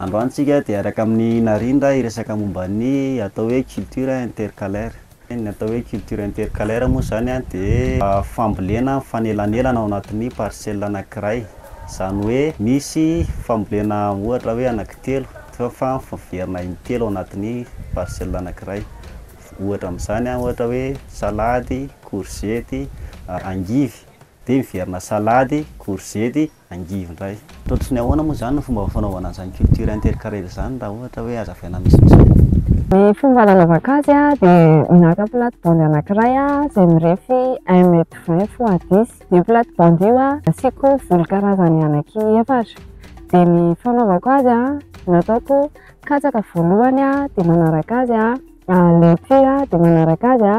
Androantsika dia araka amin'ny narindra iresaka momba ny atao hoe culture intercalaire. Ny atao hoe culture intercalaire moa zany dia fambolena fanelanelana ao anatin'ny parcelle anankiray. Zany hoe misy fambolena ohatra hoe anankitelo fa verina intelo ao anatin'ny parcelle anankiray. Ohatra amin'izany ohatra hoe salady, courgette, angivy. Dia miverina salady, courgette, angivy indray. Ohatrany ahoana moa zany ny fomba fanaovana an'izany culture intercalaire zany raha ohatra hoe hazavaina misimisy. Ny fomba nanaovana azy dia naka plate-bande anankiray izay mirefy 1m20 fois 10. Io plate-bande io asiako volon-karazany anaky-efatra. Dia ny fanaovako azy nataoko katsaka voalohany dia manaraka azy letchis dia manaraka azy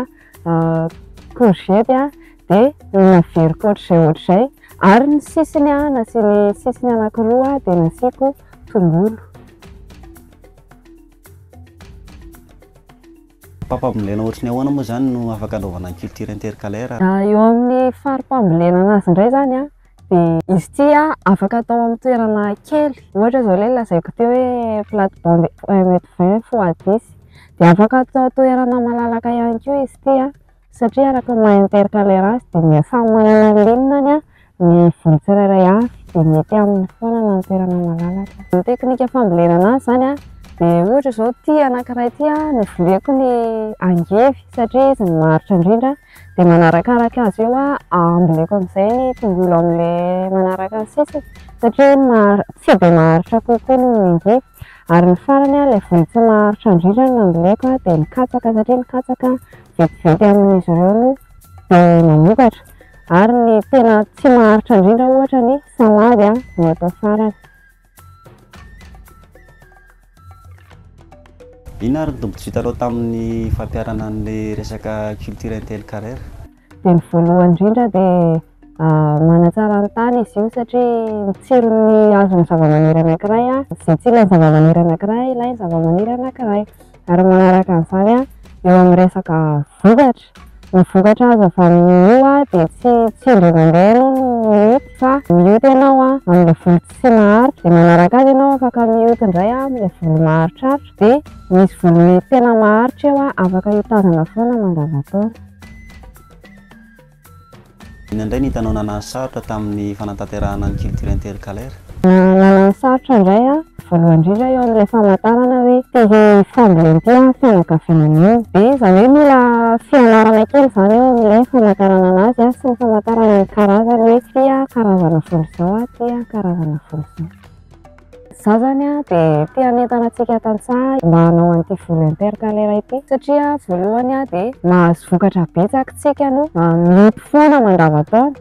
courgette dia naveriko ohatr'izay ary ny sisiny nasiany sisiny anankiroa dia nasiako tongolo. Pampambolena ohatrany ahoana moa zany no afaka anaovana ny culture intercalaire? Eo amin'ny fari-pambolena anazy indray zany dia izy ity afaka atao amin'ny toerana kely. Ohatra izao ilay lazaiko teo hoe plate-bande 1m20 fois 10 dia afaka atao toerana malalaka ihany koa izy ity satria araka maha intercalaire azy dia samy manana lignany ny volo tsirairay avy dia mety amin'ny foana na toerana malalaka. Ny teknika fambolena anazy zany dia ohatra izao ity anankiray ity novoleko ny angivy satria izy maharitra indrindra dia manarakaraka azy eo amboleko amin'izay ny tongolo amin'ilay manaraka ny sisiny satria tsy dia maharitra kokoa ny angivy. Ary ny farany ilay volo tsy maharitra indrindra no amboleko dia ny katsaka satria ny katsaka vetivety amin'izy ireo no dia mamokatra. Ary ny tena tsy maharitra indrindra ohatra ny salady no atao farany. Inona ary ny tombontsoa hitanao tamin'ny fampiarana an'ilay resaka culture intercalaire? Dia ny voalohany indrindra dia manatsara ny tany izy io satria mitsiron'ny azon'ny zavamaniry anankiray izay tsy ilain'ny zavamaniry anankiray ilain'ny zavamaniry anankiray. Ary manaraka an'izany eo amin'ny resaka vokatra. Ny vokatra azo avy amin'io dia tsy indray mandeha ianao mihety fa mihety ianao amin'ilay volo tsy maharitra. Dia manaraka azy ianao afaka mihety indray amin'ilay volo maharitraritra dia misy volo tena maharitra eo afaka hitazana foana mandavantaona. Inona indray ny hitanao nansarotra tamin'ny fanatanterahana ny culture intercalaire? Nansarotra indray voalohany indrindra eo amin'ilay famantarana hoe ity fambolena ity fianakaviana io. Dia izany hoe mila fianarana kely izany eo amin'ilay famantarana anazy sy ny famantarana ny karazany hoe ity karazana volo izao ity karazana volo izao. Izaho zany dia tia hanentana antsika tantsaha mba hanao an'ity volo intercalaire ity satria voalohany dia mahazo vokatra betsaka tsika no mety foana mandavantaona